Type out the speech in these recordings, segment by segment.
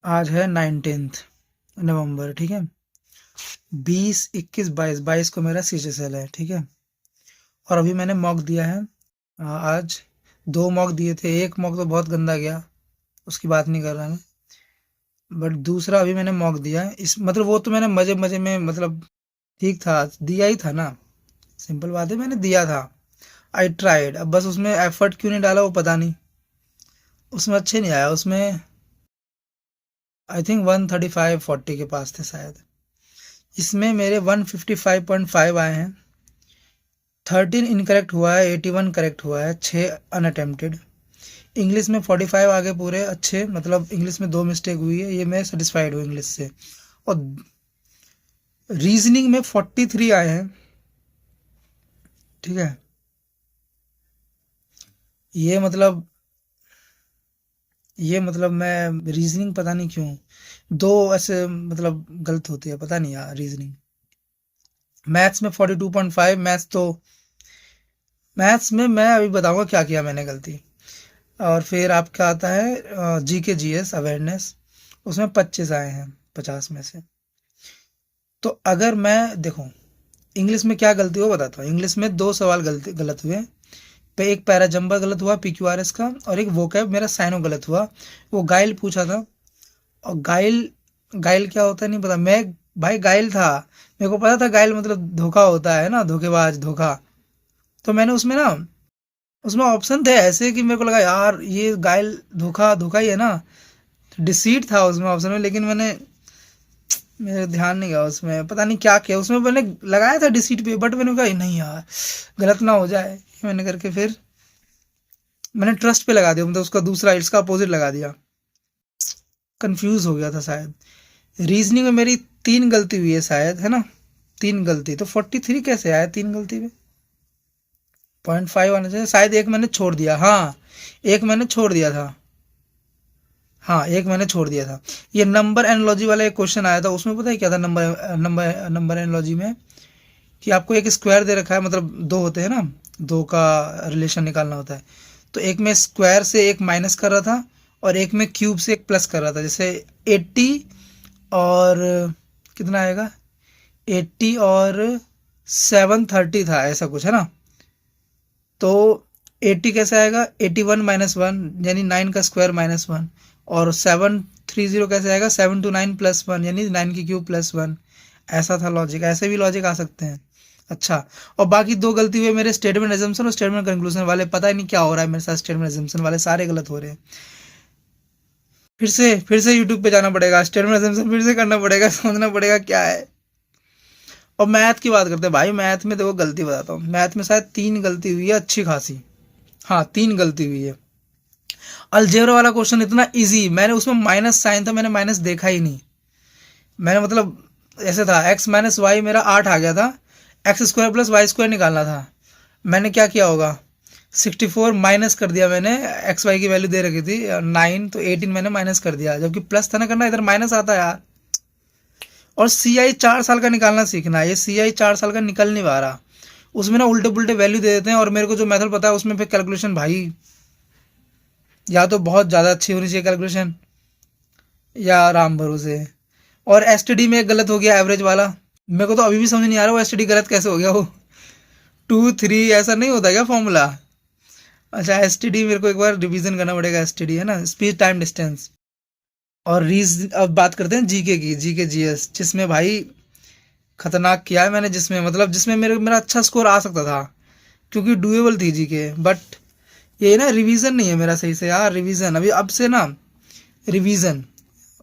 आज है 19 नवंबर, ठीक है। 20, 21, 22, 22 को मेरा CHSL है, ठीक है। और अभी मैंने मॉक दिया है। आज 2 मॉक दिए थे, एक मॉक तो बहुत गंदा गया, उसकी बात नहीं कर रहा मैं। बट दूसरा अभी मैंने मॉक दिया है, इस मतलब वो तो मैंने मजे मजे में, मतलब ठीक था, दिया ही था ना। सिंपल बात है, मैंने दिया था। आई ट्राइड, अब बस उसमें एफर्ट क्यों नहीं डाला वो पता नहीं। उसमें अच्छे नहीं आया, उसमें आई थिंक 135 40 के पास थे शायद। इसमें मेरे 155.5 आए हैं। 13 इनकरेक्ट हुआ है, 81 करेक्ट हुआ है, 6 अनअटेम्प्टेड। इंग्लिश में 45 आगे पूरे अच्छे, मतलब इंग्लिश में 2 मिस्टेक हुई है, ये मैं सेटिस्फाइड हूँ इंग्लिश से। और रीजनिंग में 43 आए हैं, ठीक है। ये मतलब ये मतलब मैं रीजनिंग पता नहीं क्यों, दो ऐसे मतलब गलत होती है, पता नहीं यार रीजनिंग। मैथ्स में 42.5, मैथ्स में मैं अभी बताऊंगा क्या किया मैंने गलती। और फिर आपका आता है GK GS अवेयरनेस, उसमें 25 आए हैं 50 में से। तो अगर मैं देखूं इंग्लिश में क्या गलती हो बताता हूँ। इंग्लिश में 2 सवाल गलती गलत हुए। पे एक पैराजम्बा गलत हुआ PQRS का, और एक वोकैब मेरा साइनो गलत हुआ। वो गाइल पूछा था, और गाइल गाइल क्या होता है नहीं पता। मैं भाई गाइल था, मेरे को पता था गाइल मतलब धोखा होता है ना, धोखेबाज, धोखा। तो मैंने उसमें ना, उसमें ऑप्शन थे ऐसे कि मेरे को लगा यार ये गाइल धोखा धोखा ही है ना, डिसीट था उसमें ऑप्शन में। लेकिन मेरे ध्यान नहीं गया, उसमें पता नहीं क्या किया। उसमें मैंने लगाया था डिसीट पे, बट मैंने कहा नहीं यार गलत ना हो जाए, मैंने करके फिर मैंने ट्रस्ट पे लगा दिया, मतलब उसका दूसरा इसका अपोजिट लगा दिया। कंफ्यूज हो गया था शायद। रीजनिंग में मेरी 3 गलती हुई है शायद, है ना। 3 गलती तो 43 कैसे आया 3 गलती में। 0.5 आना चाहिए शायद। एक मैंने छोड़ दिया, हाँ एक मैंने छोड़ दिया था। हाँ एक मैंने छोड़ दिया था। ये नंबर एनालॉजी वाला एक क्वेश्चन आया था, उसमें पता है क्या था। नंबर एनालॉजी में कि आपको एक स्क्वायर दे रखा है, मतलब 2 होते हैं ना, 2 का रिलेशन निकालना होता है। तो एक में स्क्वायर से एक माइनस कर रहा था, और एक में क्यूब से एक प्लस कर रहा था। जैसे 80 और कितना आएगा, 80 और 730 था, ऐसा कुछ है ना। तो 80 कैसे आएगा, 81 - 1, यानी 9 का स्क्वायर -1। और 730 कैसे आएगा, 7 to 9 + 1, यानी 9 की क्यूब +1। ऐसा था लॉजिक, ऐसे भी लॉजिक आ सकते हैं। अच्छा, और बाकी 2 गलती हुए मेरे स्टेटमेंट एजम्पशन और स्टेटमेंट कंक्लूजन वाले। पता ही नहीं क्या हो रहा है मेरे साथ, स्टेटमेंट एजम्पशन वाले सारे गलत हो रहे हैं। फिर से यूट्यूब पे जाना पड़ेगा, स्टेटमेंट एजम्पशन फिर से करना पड़ेगा, समझना पड़ेगा क्या है। और मैथ की बात करते हैं भाई, मैथ में देखो गलती बताता हूँ। मैथ में शायद 3 गलती हुई है अच्छी खासी। हाँ 3 गलती हुई है। अलजेब्रा वाला क्वेश्चन इतना इजी, मैंने उसमें माइनस साइन था, मैंने माइनस देखा ही नहीं। मैंने मतलब ऐसे था, x - y मेरा 8 आ गया था, x² + y² निकालना था। मैंने क्या किया होगा, 64 माइनस कर दिया मैंने। XY की वैल्यू दे रखी थी 9, तो 18 मैंने माइनस कर दिया, जबकि प्लस था ना करना, इधर माइनस आता है यार। और CI 4 साल का निकालना सीखना है, ये CI 4 साल का निकल नहीं पा रहा। उसमें ना उल्टे पुल्टे वैल्यू दे देते हैं, और मेरे को जो मेथड पता है उसमें फिर कैलकुलेशन भाई, या तो बहुत ज़्यादा अच्छी होनी चाहिए कैलकुलेशन, या राम भरोसे। और STD में एक गलत हो गया एवरेज वाला। मेरे को तो अभी भी समझ नहीं आ रहा वो STD गलत कैसे हो गया वो। 2 3 ऐसा नहीं होता क्या फॉर्मूला। अच्छा STD मेरे को एक बार रिवीजन करना पड़ेगा। STD है ना, स्पीड टाइम डिस्टेंस। और रीज अब बात करते हैं GK की, GK GS, जिसमें भाई खतरनाक किया है मैंने, जिसमें मतलब जिसमें मेरा अच्छा स्कोर आ सकता था, क्योंकि डुएबल थी GK। बट ये ना रिवीजन नहीं है मेरा सही से यार। रिवीजन अभी अब से ना, रिवीजन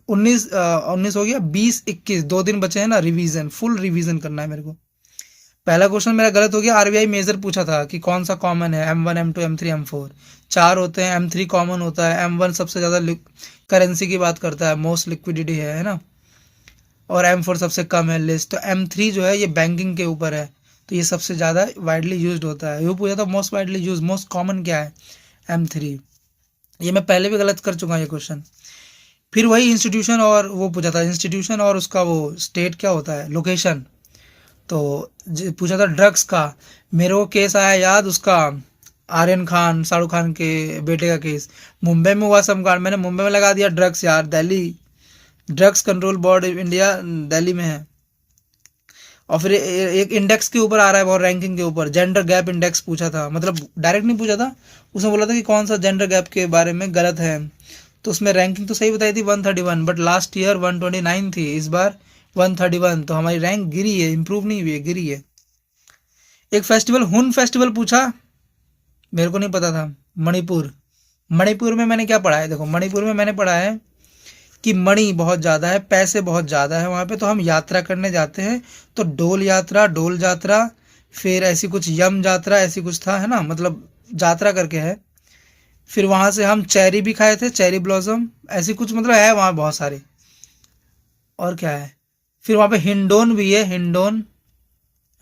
19 हो गया, 20 21 2 दिन बचे हैं ना, रिवीजन फुल रिवीजन करना है मेरे को। पहला क्वेश्चन मेरा गलत हो गया। RBI मेजर पूछा था कि कौन सा कॉमन है, M1 M2 M3 M4। 4 होते हैं, M3 कॉमन होता है, M1 सबसे ज़्यादा करेंसी की बात करता है, मोस्ट लिक्विडिटी है ना। और M4 सबसे कम है लिस्ट। तो M3 जो है ये बैंकिंग के ऊपर है, तो ये सबसे ज़्यादा वाइडली यूज्ड होता है। ये पूछा था most widely use, most common क्या है, M3। ये मैं पहले भी गलत कर चुका हूँ ये क्वेश्चन। फिर वही इंस्टीट्यूशन, और वो पूछा था इंस्टीट्यूशन और उसका वो स्टेट क्या होता है, लोकेशन। तो पूछा था ड्रग्स का। मेरे को केस आया याद उसका, आर्यन खान, शाहरुख खान के बेटे का केस। मुंबई में हुआ समकांड, मैंने मुंबई में लगा दिया ड्रग्स यार, Delhi. Drugs control board India Delhi में है। और फिर एक इंडेक्स के ऊपर आ रहा है बहुत, रैंकिंग के ऊपर जेंडर गैप इंडेक्स पूछा था, मतलब डायरेक्ट नहीं पूछा था, उसने बोला था कि कौन सा जेंडर गैप के बारे में गलत है। तो उसमें रैंकिंग तो सही बताई थी 131, बट लास्ट ईयर 129 थी, इस बार 131, तो हमारी रैंक गिरी है, इंप्रूव नहीं हुई है, गिरी है। एक फेस्टिवल हुन फेस्टिवल पूछा, मेरे को नहीं पता था। मणिपुर, मणिपुर में मैंने क्या पढ़ा है, देखो मणिपुर में मैंने पढ़ा है कि मणि बहुत ज़्यादा है, पैसे बहुत ज़्यादा है वहाँ पे, तो हम यात्रा करने जाते हैं, तो डोल यात्रा, डोल यात्रा, फिर ऐसी कुछ यम यात्रा, ऐसी कुछ था, है ना, मतलब यात्रा करके है। फिर वहाँ से हम चेरी भी खाए थे, चेरी ब्लॉसम, ऐसी कुछ मतलब है वहाँ बहुत सारे। और क्या है, फिर वहाँ पे हिंडोन भी है, हिंडोन,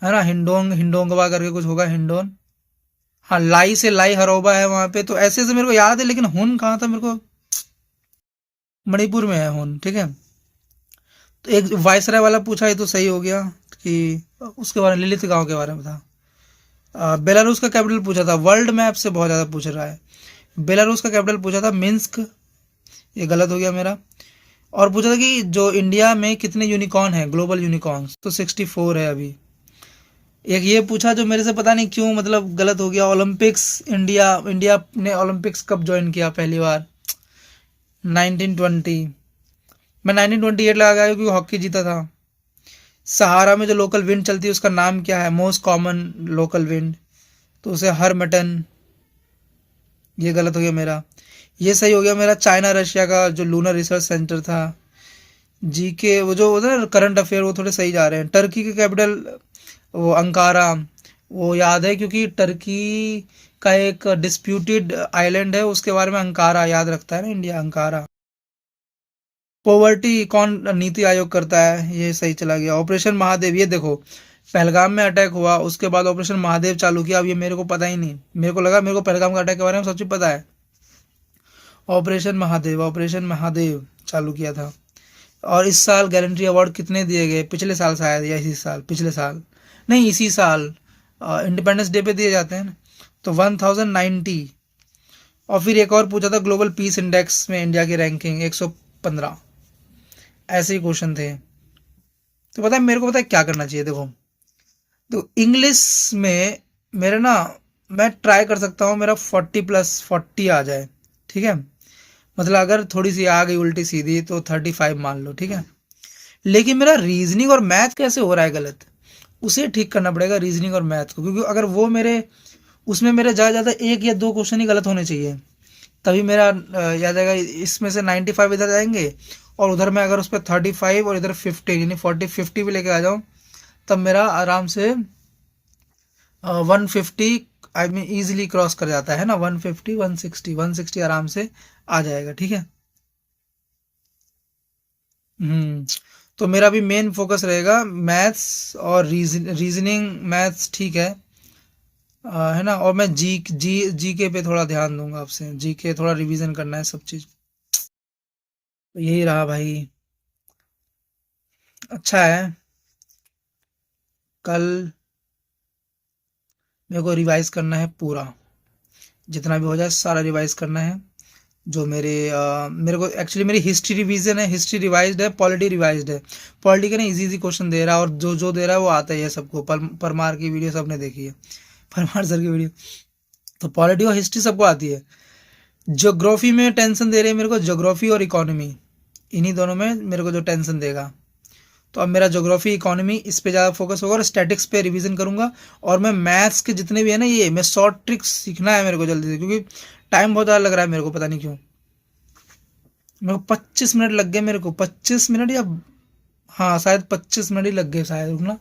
है ना, हिंडोंग, हिंडोंगवा करके कुछ होगा, हिंडोन। हाँ, लाई से लाई हरोबा है वहाँ पे, तो ऐसे ऐसे मेरे को याद है, लेकिन हुन कहाँ था मेरे को, मणिपुर में है हुन, ठीक है। तो एक वायसराय वाला पूछा, ये तो सही हो गया कि उसके बारे में, लिलित गांव के बारे में था। बेलारूस का कैपिटल पूछा था, वर्ल्ड मैप से बहुत ज़्यादा पूछ रहा है। बेलारूस का कैपिटल पूछा था मिन्स्क, ये गलत हो गया मेरा। और पूछा था कि जो इंडिया में कितने यूनिकॉर्न है, ग्लोबल यूनिकॉर्न्स, तो 64 है अभी। एक ये पूछा जो मेरे से पता नहीं क्यों मतलब गलत हो गया, ओलंपिक्स, इंडिया इंडिया ने ओलंपिक्स कब ज्वाइन किया पहली बार, 1920। मैं 1928 लगा गया क्योंकि हॉकी जीता था। सहारा में जो लोकल विंड चलती है उसका नाम क्या है, मोस्ट कॉमन लोकल विंड, तो उसे हरमटन, ये गलत हो गया मेरा। ये सही हो गया मेरा, चाइना रशिया का जो लूनर रिसर्च सेंटर था। जी के वो जो होता है करंट अफेयर, वो थोड़े सही जा रहे हैं। टर्की के कैपिटल वो अंकारा, वो याद है क्योंकि टर्की का एक डिस्प्यूटेड आइलैंड है, उसके बारे में अंकारा याद रखता है ना इंडिया, अंकारा। पोवर्टी कौन नीति आयोग करता है, ये सही चला गया। ऑपरेशन महादेव, ये देखो पहलगाम में अटैक हुआ, उसके बाद ऑपरेशन महादेव चालू किया, अब ये मेरे को पता ही नहीं, मेरे को लगा मेरे को पहलगाम का अटैक के बारे में सब चीज पता है। ऑपरेशन महादेव, ऑपरेशन महादेव चालू किया था। और इस साल गैलेंट्री अवार्ड कितने दिए गए, पिछले साल शायद, या इसी साल, पिछले साल नहीं इसी साल, इंडिपेंडेंस डे पे दिए जाते हैं ना, तो 1090। और फिर एक और पूछा था ग्लोबल पीस इंडेक्स में इंडिया की रैंकिंग 115, ऐसे ही क्वेश्चन थे। तो पता है मेरे को, पता है क्या करना चाहिए, देखो तो इंग्लिश में मेरे ना, मैं ट्राई कर सकता हूँ मेरा 40+40 आ जाए, ठीक है, मतलब अगर थोड़ी सी आ गई उल्टी सीधी तो 35 मान लो, ठीक है। लेकिन मेरा रीजनिंग और मैथ कैसे हो रहा है गलत, उसे ठीक करना पड़ेगा, रीजनिंग और मैथ को, क्योंकि अगर वो मेरे उसमें मेरे ज़्यादा ज़्यादा एक या दो क्वेश्चन ही गलत होने चाहिए, तभी मेरा याद आएगा, इसमें से 95 इधर जाएंगे, और उधर में अगर उस पर 35 और इधर 50, यानी 40-50 भी लेके आ जाऊँ, तब मेरा आराम से 150, आई मीन ईजिली क्रॉस कर जाता है ना, 150, 160 आराम से आ जाएगा, ठीक है। हम्म। तो मेरा भी मेन फोकस रहेगा मैथ्स और रीजनिंग, मैथ्स ठीक है, है ना, और मैं जी के पे थोड़ा ध्यान दूंगा, आपसे जी के थोड़ा रिवीजन करना है सब चीज। तो यही रहा भाई, अच्छा है। कल मेरे को रिवाइज करना है पूरा, जितना भी हो जाए सारा रिवाइज करना है। जो मेरे को एक्चुअली मेरी हिस्ट्री रिवीजन है, हिस्ट्री रिवाइज्ड है, पॉलिटी रिवाइज्ड है। पॉलिटी के ना इजी इजी क्वेश्चन दे रहा है, और जो जो दे रहा है वो आता ही है सबको, परमार की वीडियो सबने देखी है, परमार सर की वीडियो। तो पॉलिटी और हिस्ट्री सबको आती है। ज्योग्राफी में टेंशन दे रहे हैं मेरे को, ज्योग्राफी और इकोनॉमी, इन्हीं दोनों में मेरे को जो टेंशन देगा। तो अब मेरा ज्योग्राफी इकोनॉमी इस पे ज़्यादा फोकस होगा, और स्टैटिक्स पे रिवीजन करूंगा। और मैं मैथ्स के जितने भी है ना, ये मैं शॉर्ट ट्रिक्स सीखना है मेरे को जल्दी से, क्योंकि टाइम बहुत ज़्यादा लग रहा है मेरे को, पता नहीं क्यों। मेरे को 25 मिनट लग गए, मेरे को 25 मिनट, या हाँ शायद 25 मिनट ही लग गए शायद, रुकना,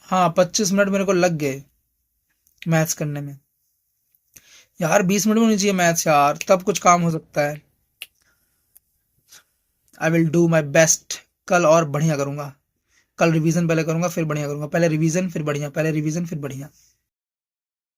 हाँ 25 मिनट मेरे को लग गए मैथ्स करने में। यार 20 मिनट में होनी चाहिए मैथ्स यार, तब कुछ काम हो सकता है। I will do my best, कल और बढ़िया करूंगा। कल रिवीजन पहले करूंगा फिर बढ़िया करूंगा, पहले रिवीजन फिर बढ़िया, पहले रिवीजन फिर बढ़िया।